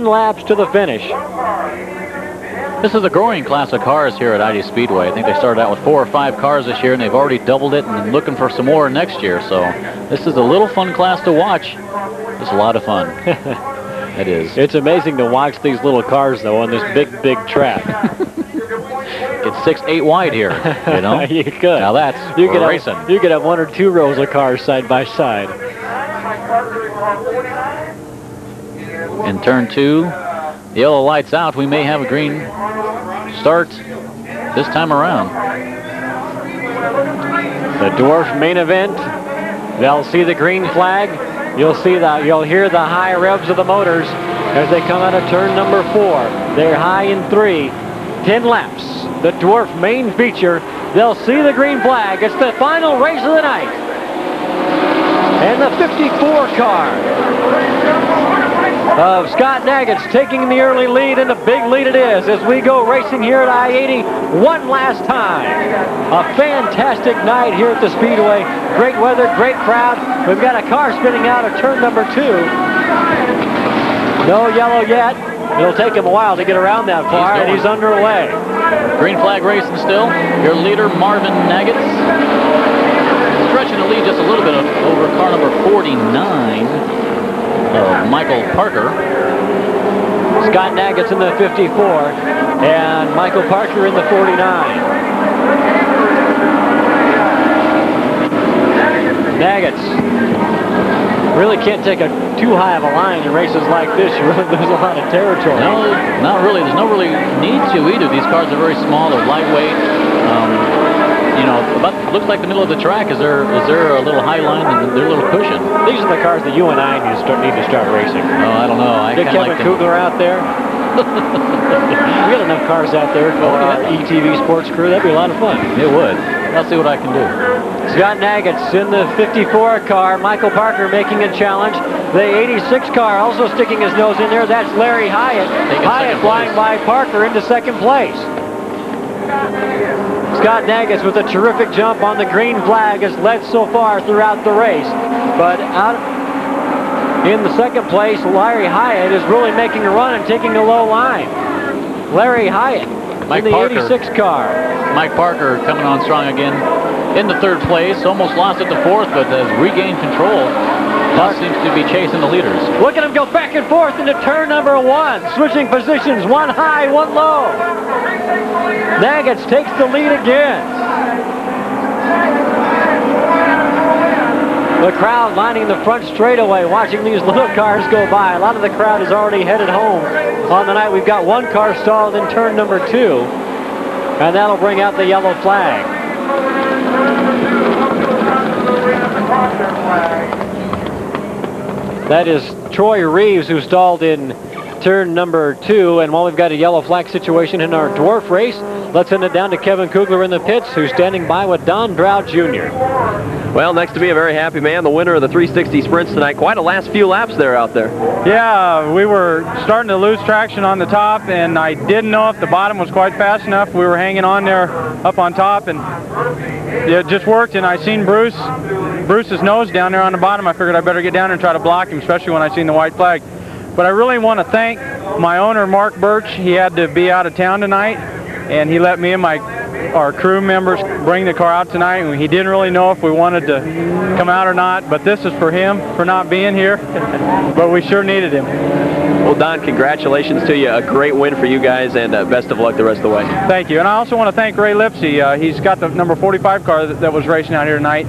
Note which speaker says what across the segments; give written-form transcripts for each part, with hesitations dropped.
Speaker 1: laps to the finish.
Speaker 2: This is a growing class of cars here at I80 Speedway. I think they started out with 4 or 5 cars this year, and they've already doubled it and looking for some more next year. So this is a little fun class to watch. It's a lot of fun. It is.
Speaker 1: It's amazing to watch these little cars, though, on this big track.
Speaker 2: It's 6, 8 wide here, you know?
Speaker 1: You could.
Speaker 2: Now that's racing.
Speaker 1: You could have 1 or 2 rows of cars side by side.
Speaker 2: In turn 2, the yellow light's out. We may have a green start this time around.
Speaker 1: The Dwarf main event. They'll see the green flag. You'll hear the high revs of the motors as they come out of turn number 4. They're high in 3. 10 laps. The Dwarf main feature. They'll see the green flag. It's the final race of the night. And the 54 car of Scott Naggett's taking the early lead, and a big lead it is as we go racing here at I-80 one last time. A fantastic night here at the Speedway. Great weather, great crowd. We've got a car spinning out of turn number 2. No yellow yet. It'll take him a while to get around that far, and he's underway.
Speaker 2: Green flag racing still. Your leader, Marvin Naggett, stretching the lead just a little bit over car number 49. Michael Parker.
Speaker 1: Scott Naggett's in the 54, and Michael Parker in the 49. Naggett's really can't take too high of a line in races like this. You really lose a lot of territory.
Speaker 2: No, not really. There's no really need to either. These cars are very small. They're lightweight. You know, looks like the middle of the track. Is there a little high line and they're a little cushion?
Speaker 1: These are the cars that you and I need to start racing.
Speaker 2: Oh, I don't know.
Speaker 1: Get Kevin Kugler out there. We got enough cars out there for our ETV sports crew. That'd be a lot of fun.
Speaker 2: It would. I'll see what I can do.
Speaker 1: Scott Naggett's in the 54 car. Michael Parker making a challenge. The 86 car also sticking his nose in there. That's Larry Hyatt. Hyatt flying by Parker into second place. Scott Naggett's with a terrific jump on the green flag has led so far throughout the race. But out in the second place, Larry Hyatt is really making a run and taking a low line. Larry Hyatt in the 86 car.
Speaker 2: Mike Parker coming on strong again in the 3rd place. Almost lost it to 4th, but has regained control. Now seems to be chasing the leaders.
Speaker 1: Look at him go back and forth into turn number 1. Switching positions, 1 high, 1 low. Naggett's takes the lead again. The crowd lining the front straightaway, watching these little cars go by. A lot of the crowd is already headed home on the night. We've got 1 car stalled in turn number 2, and that'll bring out the yellow flag. That is Troy Reeves, who stalled in turn number 2. And while we've got a yellow flag situation in our Dwarf race, let's send it down to Kevin Kugler in the pits, who's standing by with Don Drought Jr.
Speaker 3: Well, next to me, a very happy man, the winner of the 360 sprints tonight. Quite a last few laps there out there.
Speaker 4: Yeah, we were starting to lose traction on the top, and I didn't know if the bottom was quite fast enough. We were hanging on there up on top, and it just worked. And I seen Bruce's nose down there on the bottom. I figured I better get down there and try to block him, especially when I seen the white flag. But I really want to thank my owner, Mark Birch. He had to be out of town tonight, and he let me and our crew members bring the car out tonight. And he didn't really know if we wanted to come out or not, but this is for him for not being here. But we sure needed him.
Speaker 3: Well, Don, congratulations to you. A great win for you guys, and best of luck the rest of the way.
Speaker 4: Thank you. And I also want to thank Ray Lipsy. He's got the number 45 car that was racing out here tonight.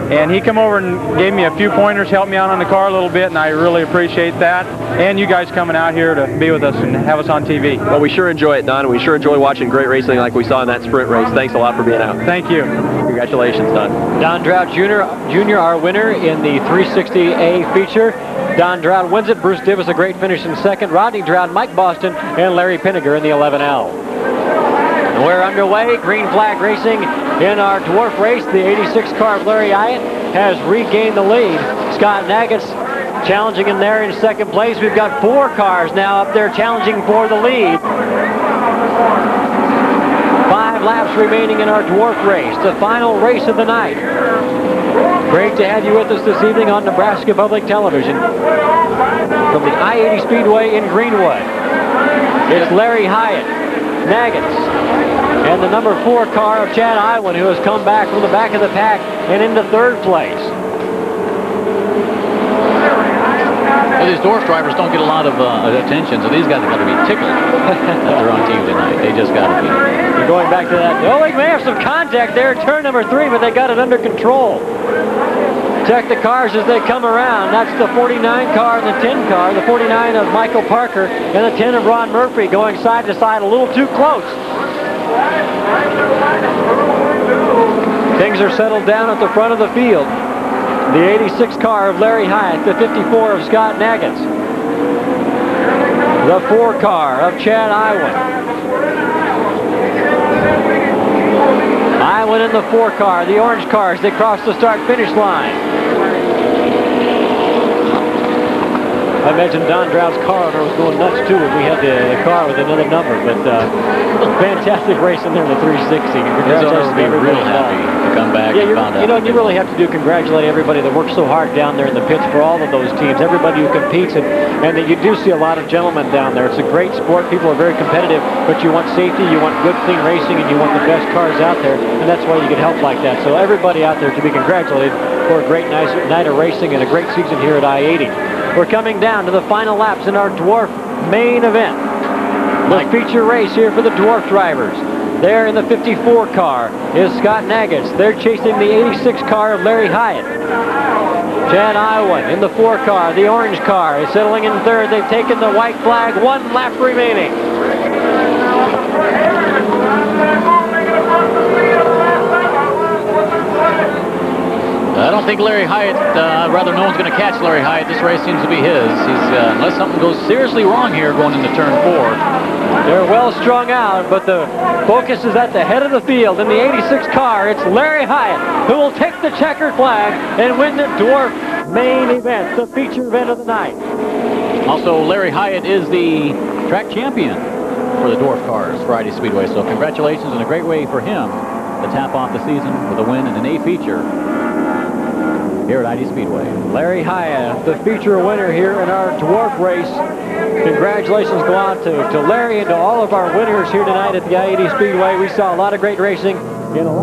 Speaker 4: And he came over and gave me a few pointers, helped me out on the car a little bit, and I really appreciate that. And you guys coming out here to be with us and have us on TV.
Speaker 3: Well, we sure enjoy it, Don, and we sure enjoy watching great racing like we saw in that sprint race. Thanks a lot for being out.
Speaker 4: Thank you.
Speaker 3: Congratulations, Don.
Speaker 1: Don Drought Jr., our winner in the 360A feature. Don Drought wins it. Bruce Divis a great finish in 2nd. Rodney Drought, Mike Boston, and Larry Pinniger in the 11L. And we're underway. Green flag racing in our Dwarf race. The 86 car of Larry Hyatt has regained the lead. Scott Naggett's challenging in there in 2nd place. We've got 4 cars now up there challenging for the lead. 5 laps remaining in our Dwarf race, the final race of the night. Great to have you with us this evening on Nebraska Public Television. from the I80 Speedway in Greenwood. It's Larry Hyatt, Naggins, and the number 4 car of Chad Iwan, who has come back from the back of the pack and into 3rd place.
Speaker 2: Well, these Dwarf drivers don't get a lot of attention, so these guys have got to be tickled that they're on TV tonight. They just got to be.
Speaker 1: You're going back to that. Oh, they may have some contact there, turn number 3, but they got it under control. Check the cars as they come around. That's the 49 car and the 10 car. The 49 of Michael Parker and the 10 of Ron Murphy going side to side a little too close. Things are settled down at the front of the field. The 86 car of Larry Hyatt, the 54 of Scott Naggins, the 4 car of Chad Iwan. Iwan in the 4 car, the orange cars, they cross the start-finish line. I mentioned Don Droud's car owner was going nuts too when we had the car with another number, but fantastic racing there in the 360.
Speaker 2: His owner will be real happy to come back and found out.
Speaker 1: You know, you really have to congratulate everybody that works so hard down there in the pits for all of those teams, everybody who competes, and that you do see a lot of gentlemen down there. It's a great sport. People are very competitive, but you want safety, you want good, clean racing, and you want the best cars out there, and that's why you get help like that. So everybody out there to be congratulated for a great night of racing and a great season here at I-80. We're coming down to the final laps in our Dwarf main event. The feature race here for the Dwarf drivers. There in the 54 car is Scott Naggins. They're chasing the 86 car of Larry Hyatt. Chad Iwan in the 4 car. The orange car is settling in 3rd. They've taken the white flag. 1 lap remaining.
Speaker 2: I don't think Larry Hyatt, rather no one's going to catch Larry Hyatt. This race seems to be his. Unless something goes seriously wrong here going into turn 4.
Speaker 1: They're well strung out, but the focus is at the head of the field. In the 86 car, it's Larry Hyatt who will take the checkered flag and win the Dwarf main event, the feature event of the night.
Speaker 2: Also, Larry Hyatt is the track champion for the Dwarf cars for I80 Speedway. So congratulations, and a great way for him to tap off the season with a win in an A feature here at I80 Speedway.
Speaker 1: Larry Hyatt, the feature winner here in our Dwarf race. Congratulations go out to Larry and to all of our winners here tonight at the I80 Speedway. We saw a lot of great racing in a